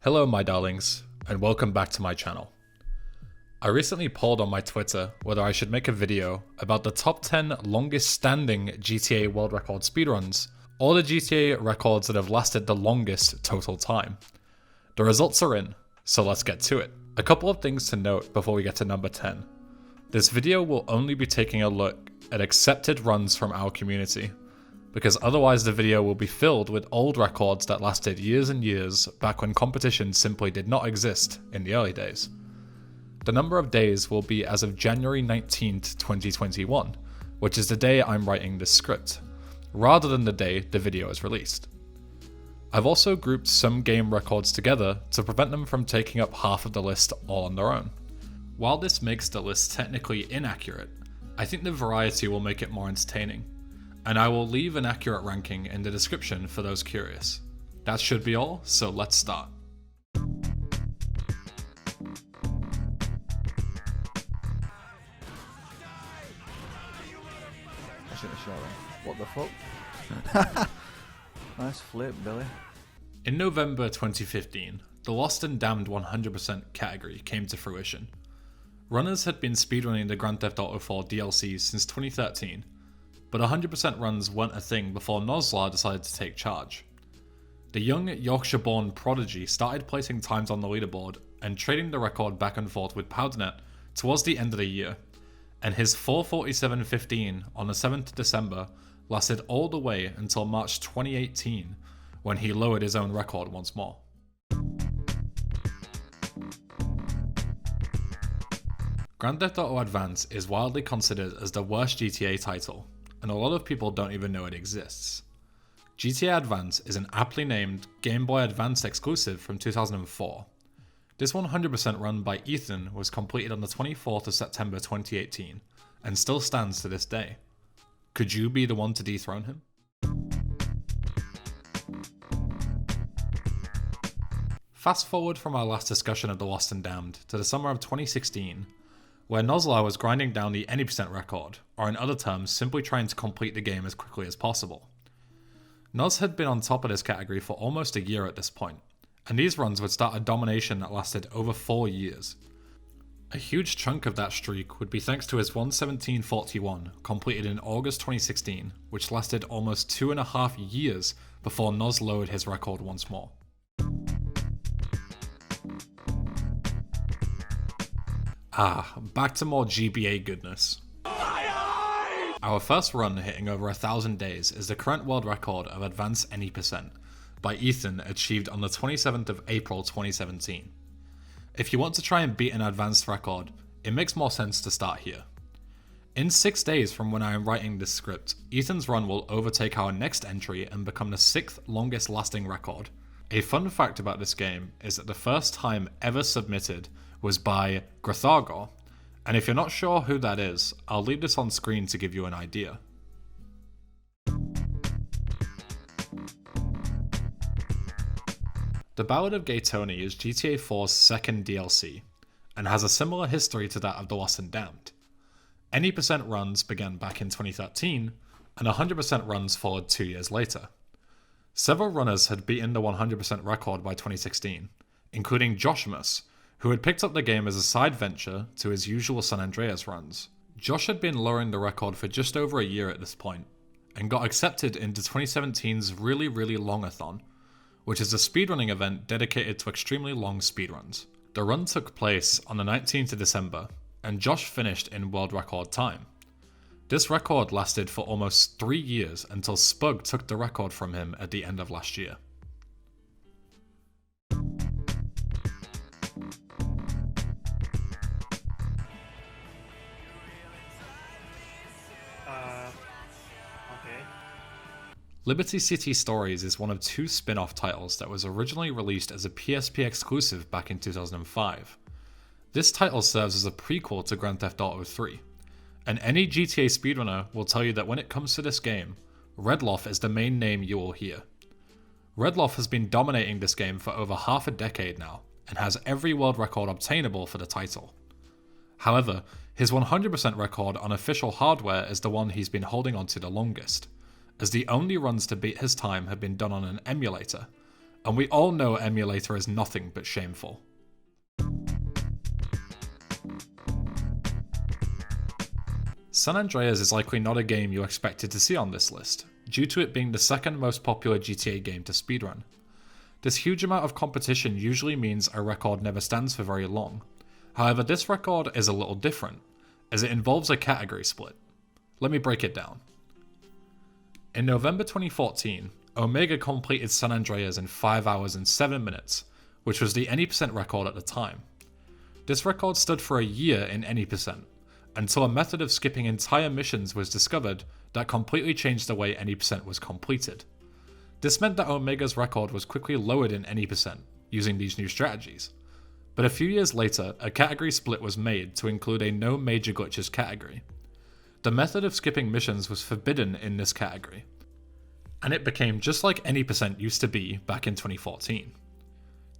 Hello my darlings, and welcome back to my channel. I recently polled on my Twitter whether I should make a video about the top 10 longest standing GTA world record speedruns, or the GTA records that have lasted the longest total time. The results are in, so let's get to it. A couple of things to note before we get to number 10. This video will only be taking a look at accepted runs from our community, because otherwise the video will be filled with old records that lasted years and years back when competition simply did not exist in the early days. The number of days will be as of January 19th, 2021, which is the day I'm writing this script, rather than the day the video is released. I've also grouped some game records together to prevent them from taking up half of the list all on their own. While this makes the list technically inaccurate, I think the variety will make it more entertaining, and I will leave an accurate ranking in the description for those curious. That should be all, so let's start. I should have shot him. What the fuck? Nice flip, Billy. In November 2015, the Lost and Damned 100% category came to fruition. Runners had been speedrunning the Grand Theft Auto 4 DLC since 2013, but 100% runs weren't a thing before Nozlar decided to take charge. The young Yorkshire-born prodigy started placing times on the leaderboard and trading the record back and forth with Powdernet towards the end of the year, and his 4:47.15 on the 7th of December lasted all the way until March 2018, when he lowered his own record once more. Grand Theft Auto Advance is widely considered as the worst GTA title, and a lot of people don't even know it exists. GTA Advance is an aptly named Game Boy Advance exclusive from 2004. This 100% run by Ethan was completed on the 24th of September 2018, and still stands to this day. Could you be the one to dethrone him? Fast forward from our last discussion of the Lost and Damned to the summer of 2016, where Nozlar was grinding down the any percent record, or in other terms, simply trying to complete the game as quickly as possible. Noz had been on top of this category for almost a year at this point, and these runs would start a domination that lasted over 4 years. A huge chunk of that streak would be thanks to his 1:17.41, completed in August 2016, which lasted almost 2.5 years before Noz lowered his record once more. Back to more GBA goodness. Our first run hitting over 1,000 days is the current world record of Advance Any Percent by Ethan, achieved on the 27th of April 2017. If you want to try and beat an advanced record, it makes more sense to start here. In 6 days from when I am writing this script, Ethan's run will overtake our next entry and become the 6th longest lasting record. A fun fact about this game is that the first time ever submitted was by Grathargor, and if you're not sure who that is, I'll leave this on screen to give you an idea. The Ballad of Gay Tony is GTA 4's second DLC, and has a similar history to that of the Lost and Damned. Any percent runs began back in 2013, and 100% runs followed 2 years later. Several runners had beaten the 100% record by 2016, including Joshimus, who had picked up the game as a side venture to his usual San Andreas runs. Josh had been lowering the record for just over a year at this point, and got accepted into 2017's Really Really Longathon, which is a speedrunning event dedicated to extremely long speedruns. The run took place on the 19th of December, and Josh finished in world record time. This record lasted for almost 3 years until Spug took the record from him at the end of last year. Liberty City Stories is one of 2 spin-off titles that was originally released as a PSP exclusive back in 2005. This title serves as a prequel to Grand Theft Auto 3, and any GTA speedrunner will tell you that when it comes to this game, Redloff is the main name you will hear. Redloff has been dominating this game for over half a decade now, and has every world record obtainable for the title. However, his 100% record on official hardware is the one he's been holding onto the longest, as the only runs to beat his time have been done on an emulator, and we all know emulator is nothing but shameful. San Andreas is likely not a game you expected to see on this list, due to it being the second most popular GTA game to speedrun. This huge amount of competition usually means a record never stands for very long. However, this record is a little different, as it involves a category split. Let me break it down. In November 2014, Omega completed San Andreas in 5 hours and 7 minutes, which was the any percent record at the time. This record stood for a year in any percent, until a method of skipping entire missions was discovered that completely changed the way any percent was completed. This meant that Omega's record was quickly lowered in any percent, using these new strategies. But a few years later, a category split was made to include a no major glitches category. The method of skipping missions was forbidden in this category, and it became just like any percent used to be back in 2014.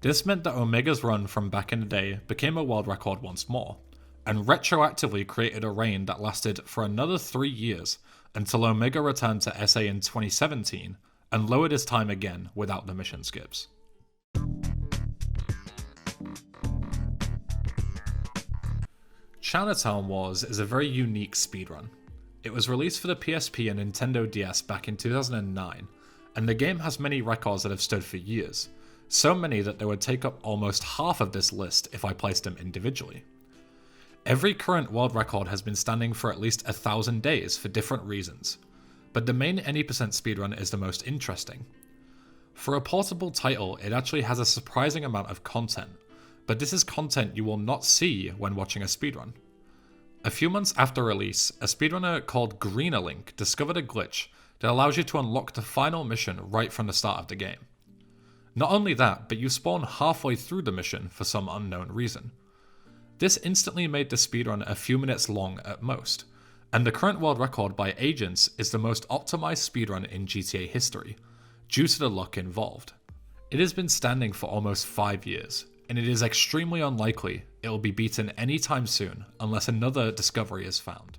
This meant that Omega's run from back in the day became a world record once more, and retroactively created a reign that lasted for another 3 years until Omega returned to SA in 2017 and lowered his time again without the mission skips. Chinatown Wars is a very unique speedrun. It was released for the PSP and Nintendo DS back in 2009, and the game has many records that have stood for years, so many that they would take up almost half of this list if I placed them individually. Every current world record has been standing for at least 1,000 days for different reasons, but the main any percent speedrun is the most interesting. For a portable title, it actually has a surprising amount of content, but this is content you will not see when watching a speedrun. A few months after release, a speedrunner called Greenalink discovered a glitch that allows you to unlock the final mission right from the start of the game. Not only that, but you spawn halfway through the mission for some unknown reason. This instantly made the speedrun a few minutes long at most, and the current world record by Agjents is the most optimized speedrun in GTA history, due to the luck involved. It has been standing for almost 5 years, and it is extremely unlikely it will be beaten anytime soon unless another discovery is found.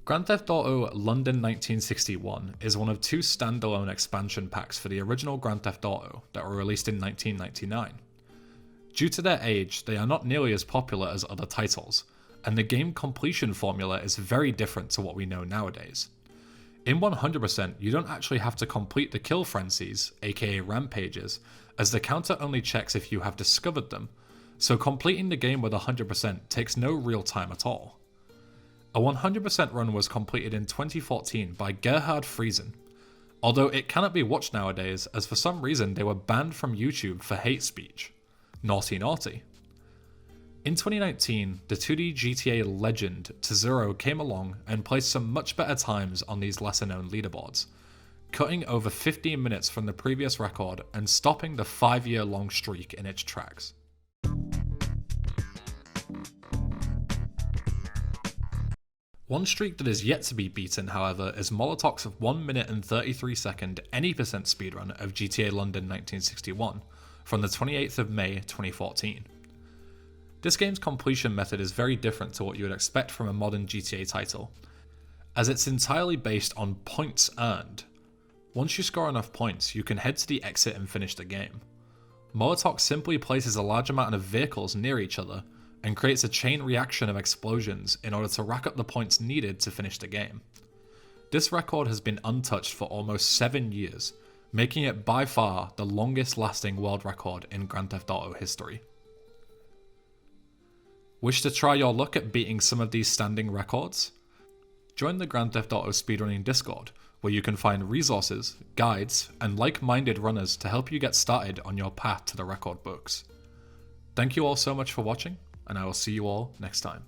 Grand Theft Auto London 1961 is one of 2 standalone expansion packs for the original Grand Theft Auto that were released in 1999. Due to their age, they are not nearly as popular as other titles, and the game completion formula is very different to what we know nowadays. In 100%, you don't actually have to complete the kill frenzies, aka rampages, as the counter only checks if you have discovered them, so completing the game with 100% takes no real time at all. A 100% run was completed in 2014 by Gerhard Friesen, although it cannot be watched nowadays as for some reason they were banned from YouTube for hate speech. Naughty naughty. In 2019, the 2D GTA legend T0 came along and placed some much better times on these lesser known leaderboards, cutting over 15 minutes from the previous record and stopping the 5-year-long streak in its tracks. One streak that is yet to be beaten, however, is Molotov's 1 minute and 33 second any percent speedrun of GTA London 1961 from the 28th of May 2014. This game's completion method is very different to what you would expect from a modern GTA title, as it's entirely based on points earned. Once you score enough points, you can head to the exit and finish the game. Molotov simply places a large amount of vehicles near each other and creates a chain reaction of explosions in order to rack up the points needed to finish the game. This record has been untouched for almost 7 years, making it by far the longest lasting world record in Grand Theft Auto history. Wish to try your luck at beating some of these standing records? Join the Grand Theft Auto Speedrunning Discord, where you can find resources, guides, and like-minded runners to help you get started on your path to the record books. Thank you all so much for watching, and I will see you all next time.